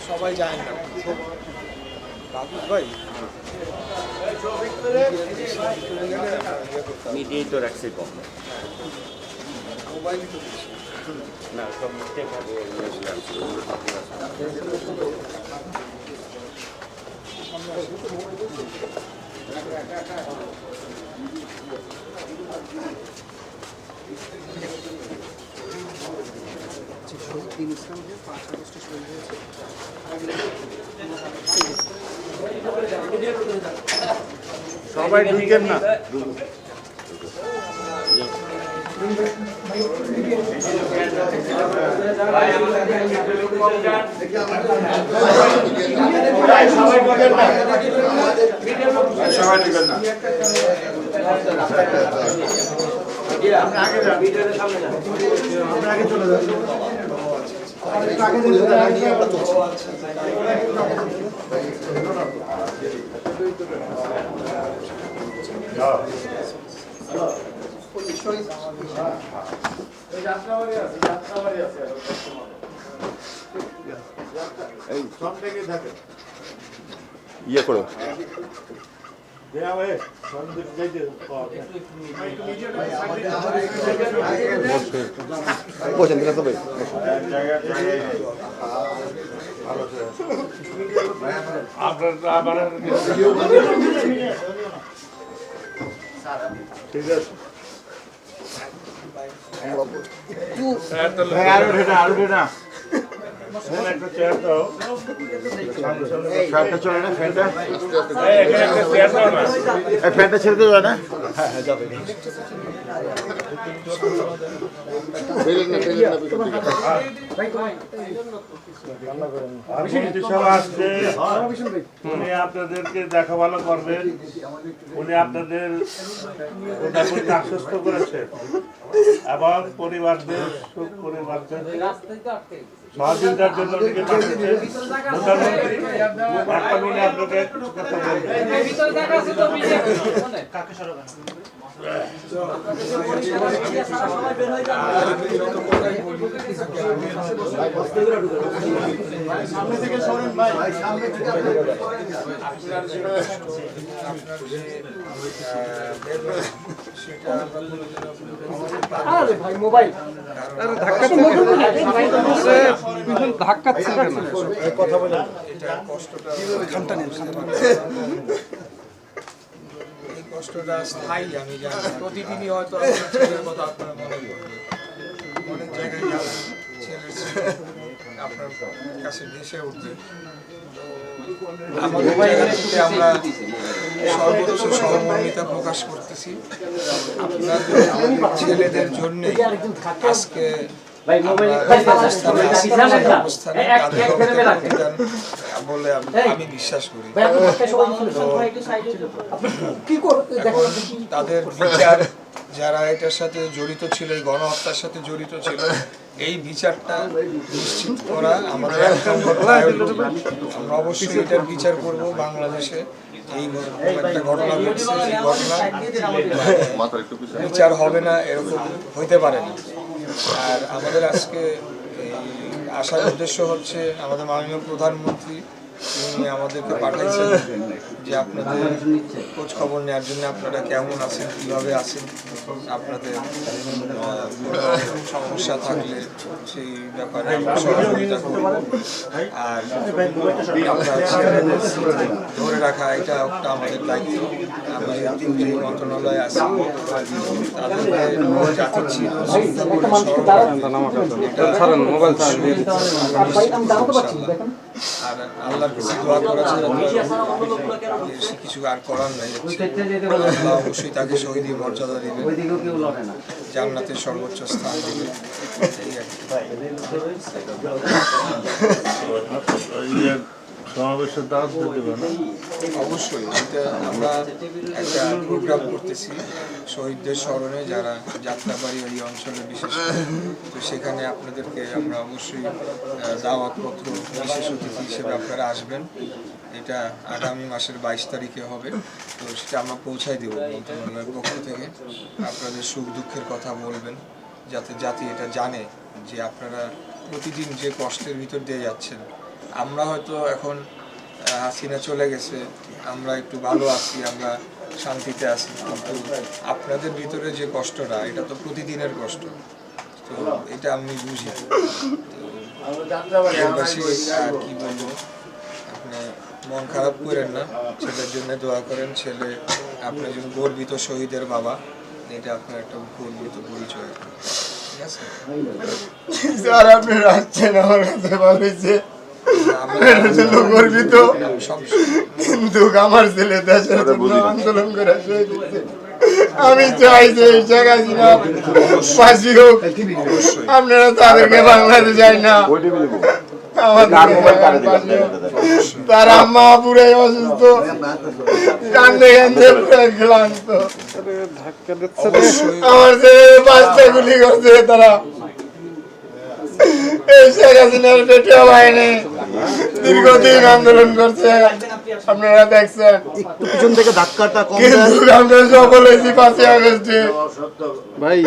সবাই যায় না ভাই মিডিয়াই তো রাখছে কম মোবাইল তো না সব শহীদ ইসলামের 5 আগস্টে শহীদ হয়েছে সবাই ঢুকেন না ইয়ে করো বসেন দিলে তো ভাই ঠিক আছে ফ্যানটা ছেড়ে দেবে না উনি আপনাদেরকে দেখা ভালো করবেন উনি আপনাদের আশ্বস্ত করেছেন এবং পরিবারদের সহযোগিতার জন্য প্রধানমন্ত্রী আপনাকে কথা বলবেন সামনে থেকে সরেন ভাই সামনে থেকে আরে ভাই মোবাইল ধাক্কাচ্ছে কেন কথা বলেন এটা কষ্টটা খামটা নেন এই কষ্টটা স্থায়ী আমি জানি প্রতিদিনই হয়তো আপনার ছেলের কথা আপনারা মনে করবেন অনেক জায়গায় যাবেন ছেলের আপনার কাছে ভেসে উঠবে আমাদের জায়গা থেকে আমরা সর্বোচ্চ সহমর্মিতা প্রকাশ করতেছি আপনাদের ছেলেদের জন্য আজকে বলে আমি বিশ্বাস করি তাদের বিচার যারা এটার সাথে জড়িত ছিল এই গণহত্যার সাথে জড়িত ছিল এই বিচারটা নিশ্চিত করা আমাদের এক নম্বর প্রায়োরিটি আমরা অবশ্যই এটার বিচার করব বাংলাদেশে এই একটা ঘটনা ঘটছে এই ঘটনা বিচার হবে না এরকম হইতে পারে না আর আমাদের আজকে আসার উদ্দেশ্য হচ্ছে আমাদের মাননীয় প্রধানমন্ত্রী তিনি আমাদেরকে পাঠাইছেন যে আপনাদের খোঁজ খবর নেওয়ার জন্য আপনারা কেমন আছেন কীভাবে আছেন আপনাদের সমস্যা থাকলে সেই ব্যাপারে আমরা সহযোগিতা করব আর আপনার ছেলেদের ধরে রাখা এটা একটা আমাদের দায়িত্ব আমি যে মন্ত্রণালয়ে আছি তাদের জাতির ছিল আর আল্লাহর কাছে দোয়া করা ছাড়া কিছু আর করার নাই আল্লাহ অবশ্যই তাকে শহীদ মর্যাদা দিবে জান্নাতের সর্বোচ্চ স্থান দিবে সমাবেশের দাওয়াত দিবে না? অবশ্যই এটা আমরা একটা প্রোগ্রাম করতেছি শহীদদের স্মরণে, যারা যাত্রাবাড়ি এই অঞ্চলে বিশেষ করে। তো সেখানে আপনাদেরকে আমরা অবশ্যই দাওয়াতপত্র, বিশেষ অতিথি হিসেবে আপনারা আসবেন। এটা আগামী মাসের 22 তারিখে হবে। তো সেটা আমরা পৌঁছাই দেবো মন্ত্রণালয়ের পক্ষ থেকে। আপনাদের সুখ দুঃখের কথা বলবেন, যাতে জাতি এটা জানে যে আপনারা প্রতিদিন যে কষ্টের ভিতর দিয়ে যাচ্ছেন। আমরা হয়তো এখন হাসিনা চলে গেছে, আমরা একটু ভালো আছি, আমরা শান্তিতে আছি, কিন্তু আপনাদের ভিতরে যে কষ্টটা, এটা তো প্রতিদিনের কষ্ট। তো এটা আমি বুঝি। এর বেশি আর কি বলবো, আপনি মন খারাপ করেন না, ছেলের জন্য দোয়া করেন। ছেলে আপনি একজন গর্বিত শহীদের বাবা, এটা আপনার একটা গর্বিত পরিচয়। ঠিক আছে, স্যার আপনি আসছেন আমার কাছে ভালো হয়েছে, এটার জন্য গর্বিত। কিন্তু আমার ছেলে দেশের জন্য আন্দোলন করে শহীদ হয়েছে। আমি চাই যে শেখ হাসিনা ফাঁসি হোক। আপনারা তাদেরকে বাংলাদেশে যায় না, তার আম্মা পুরে অসুস্থ, কান্দে কান্দে পুরো ক্লান্ত। আমার যে 5টা গুলি করছে তারা, এই শেখ হাসিনার পেটিও বাহিনী দীর্ঘদিন আন্দোলন করছে, আপনারা দেখছেন। একটু পিছন থেকে ধাক্কাটা কম কিন্তু আমরা সফল হয়েছি 5ই আগস্টে। ভাই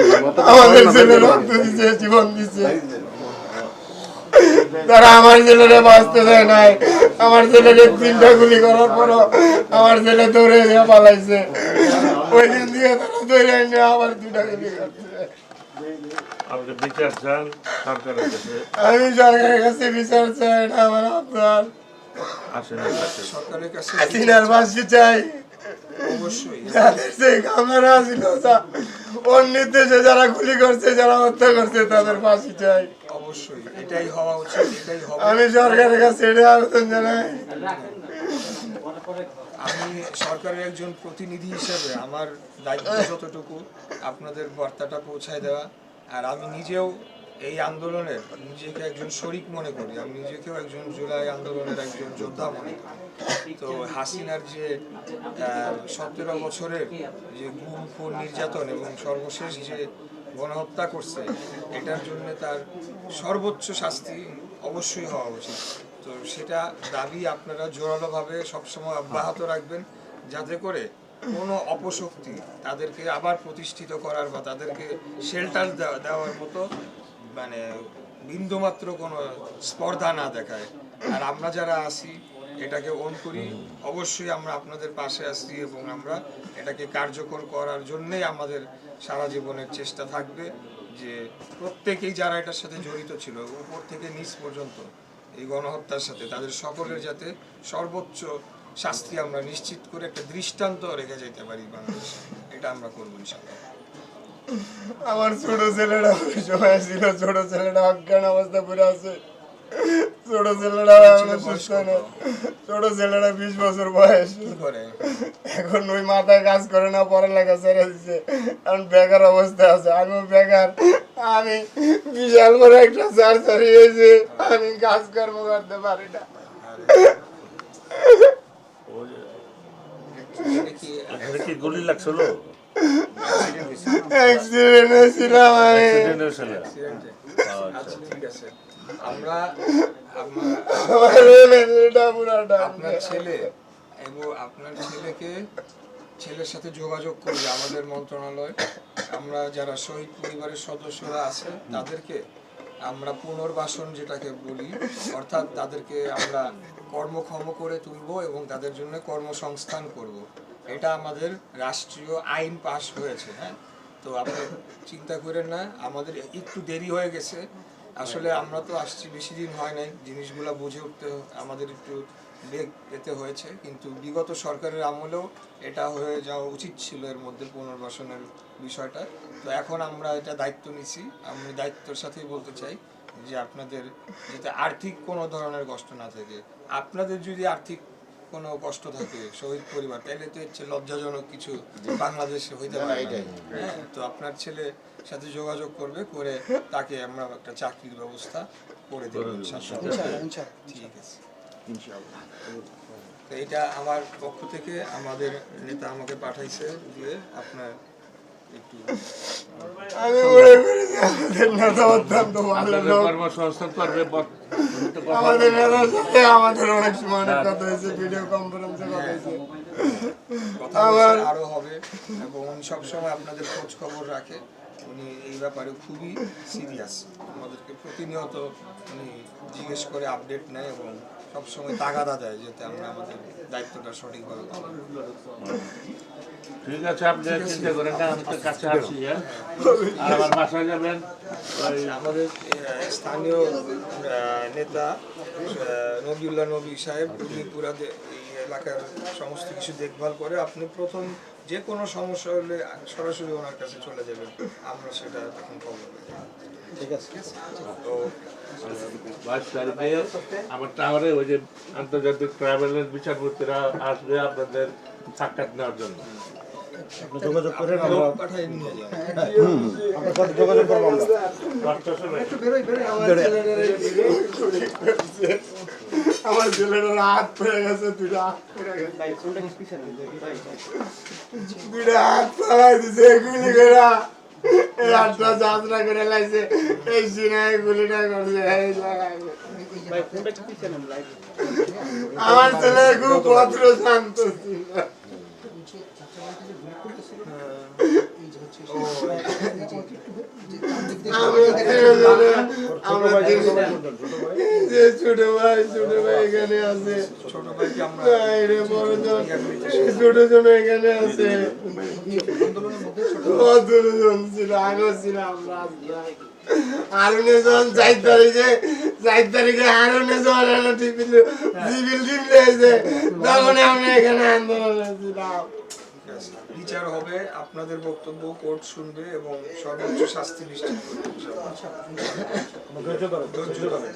আমাদের ছেলে রক্ত দিচ্ছে, জীবন দিচ্ছে। তারা আমার ছেলেরে বাঁচতে দেয় নাই। আমার ছেলেকে 3টা গুলি করার পরও আমার ছেলে দৌড়ে দিয়ে পালাইছে। ওই দিন দিয়ে তারা দৌড়ে এনে আবার 2টা গুলি করছে। আপনি বিচার চান সরকারের কাছে? আমি সরকারের কাছে বিচার চাই না, আমার আপনার আসেন সরকারের কাছে হাসিনার ফাঁসি চাই। অবশ্যই যাদের যে কামরা ছিল, ওর নির্দেশে যারা গুলি করছে, যারা হত্যা করছে, তাদের ফাঁসি চাই। অবশ্যই এটাই হওয়া উচিত, এটাই হবে। আমি সরকারের কাছে এটা আবেদন জানাই। আমি সরকারের একজন প্রতিনিধি হিসেবে আমার দায়িত্ব যতটুকু আপনাদের বার্তাটা পৌঁছায় দেওয়া। আর আমি নিজেও এই আন্দোলনের নিজেকে একজন শরিক মনে করি, আমি নিজেকেও একজন জুলাই আন্দোলনের একজন যোদ্ধা মনে করি। তো হাসিনার যে 17 বছরের যে গুম খুন নির্যাতন এবং সর্বশেষ যে গণহত্যা করছে, এটার জন্য তার সর্বোচ্চ শাস্তি অবশ্যই হওয়া উচিত। তো সেটা দাবি আপনারা জোরালোভাবে সবসময় অব্যাহত রাখবেন, যাতে করে কোনো অপশক্তি তাদেরকে আবার প্রতিষ্ঠিত করার বা তাদেরকে শেল্টার দেওয়ার মতো মানে বিন্দুমাত্র কোনো স্পর্ধা না দেখায়। আর আমরা যারা আছি এটাকে ওন করি, অবশ্যই আমরা আপনাদের পাশে আছি এবং আমরা এটাকে কার্যকর করার জন্যই আমাদের সারা জীবনের চেষ্টা থাকবে যে প্রত্যেকেই যারা এটার সাথে জড়িত ছিল, উপর থেকে নিচ পর্যন্ত এই গণহত্যার সাথে, তাদের সকলের যাতে সর্বোচ্চ শাস্তি আমরা নিশ্চিত করে একটা দৃষ্টান্ত রেখে যেতে পারি বাংলাদেশে। এটা আমরা করবো ইনশাআল্লাহ। আমার ছোট ছেলেটা ওই সময় ছিল, ছোট ছেলেটা অজ্ঞান অবস্থা পড়ে আছে। ছোট ছেলেটা এখনো সুস্থ না। ছোট ছেলেটা 20 বছর বয়স। কি করে এখন ওই মাথায় কাজ করে না, পড়ালেখা ছেড়ে দিচ্ছে, এখন বেকার অবস্থায় আছে। আমিও বেকার, আমি বিশাল বড় একটা সার্জারি হয়েছে, আমি কাজকর্ম করতে পারি না। এটা কি এটা কি গুলি লাগছিল? অ্যাক্সিডেন্ট হয়েছিলাম আমি। অ্যাক্সিডেন্ট হয়েছিল? অ্যাক্সিডেন্টে? আচ্ছা ঠিক আছে। আমরা আমার মেয়েটা পুরাটা আপনার ছেলে এবং আপনার ছেলের সাথে যোগাযোগ করবে আমাদের মন্ত্রণালয়। আমরা যারা শহীদ পরিবারের সদস্যরা আছে তাদেরকে আমরা পুনর্বাসন যেটাকে বলি, অর্থাৎ তাদেরকে আমরা কর্মক্ষম করে তুলব এবং তাদের জন্য কর্মসংস্থান করব। এটা আমাদের রাষ্ট্রীয় আইন পাস হয়েছে। হ্যাঁ, তো আপনি চিন্তা করেন না, আমাদের একটু দেরি হয়ে গেছে। আসলে আমরা তো আসছি বেশি দিন হয় নাই, জিনিসগুলো বুঝে উঠতে আমাদের একটু বেগ পেতে হয়েছে, কিন্তু বিগত সরকারের আমলেও এটা হয়ে যাওয়া উচিত ছিল এর মধ্যে পুনর্বাসনের বিষয়টা। তো এখন আমরা এটা দায়িত্ব নিছি। আমি দায়িত্বের সাথেই বলতে চাই যে আপনাদের যাতে আর্থিক কোনো ধরনের কষ্ট না থাকে। আপনাদের যদি আর্থিক কোনো কষ্ট থাকে শহীদ পরিবার, তাহলে তো হচ্ছে লজ্জাজনক কিছু বাংলাদেশে হইতে পারে না। হ্যাঁ, তো আপনার ছেলে সাথে যোগাযোগ করবে, করে তাকে আমরা একটা চাকরির ব্যবস্থা করে দেবো ইনশাআল্লাহ। ঠিক আছে। তো এটা আমার পক্ষ থেকে আমাদের নেতা আমাকে পাঠাইছে দিয়ে আপনার একটু আমি মনে করি যে আমাদের নেতা অত্যন্ত ভালো লোক। কর্মসংস্থান করবে আমাদের নেতার সাথে আমাদের অনেক সময় অনেক কথা হয়েছে, ভিডিও কনফারেন্সে কথা হয়েছে। কথা বলছে আরো হবে এবং উনি সবসময় আপনাদের খোঁজ খবর রাখে। উনি এই ব্যাপারে খুবই সিরিয়াস, আমাদেরকে প্রতিনিয়ত উনি জিজ্ঞেস করে আপডেট নেয় এবং সবসময় তাগাদা দেয় যাতে আমরা আমাদের দায়িত্বটা সঠিকভাবে পালন করি। ঠিক আছে, আপনি চিন্তা করেন না, আমি তো কাছে আছি। হ্যাঁ, আর আমার বাসায় যাবেন। ওই আমাদের স্থানীয় নেতা নবিউল্লাহ নবী সাহেব, উনি পুরা এই এলাকার সমস্ত কিছু দেখভাল করে। আপনি প্রথম যে কোনো সমস্যা হলে সরাসরি ওনার কাছে চলে যাবেন, আমরা সেটা তখন খবর পাই। ঠিক আছে। তো 22 তারিখে আমার টাওয়ারে ওই যে আন্তর্জাতিক ট্রাভেলের বিচারপতিরা আসবে আপনাদের সাক্ষাৎ নেওয়ার জন্য। আপনি যোগাযোগ করেন, লোক আমরা পাঠায় নিয়ে যান। আপনার সাথে যোগাযোগ করবো আমরা। আমার ছেলের হাত পড়ে গেছে, দুইটা হাত পড়ে গেছে, দুইটা হাত পড়াই দিছে গুলি করে। এই হাতটা যাত্রা করে লাইছে, এই সিনায় গুলিটা করছে, এই জায়গায়। আমার ছেলে খুব ভদ্র শান্ত ছিল। ছোট ভাই এখানে আছে, ছোট ভাইকে আমরা ছোট জন এখানে আছে, আন্দোলন ছিল, আগেও ছিল। আমরা আরুনে যখন 4 তারিখে আরুনে যখন টিপিল জিবিল টিপলেছে, তখন আমরা এখানে আন্দোলনে ছিলাম। বিচার হবে, আপনাদের বক্তব্য কোর্ট শুনবে এবং সর্বোচ্চ শাস্তি নিশ্চিত করবে। ধৈর্য ধরে।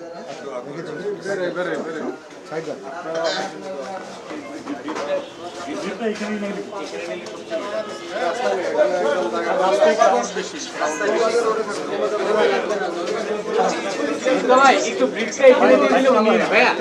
ভাই একটু ব্রিজটা এখানে দিয়ে দিলে ভালো হয় ভাইয়া।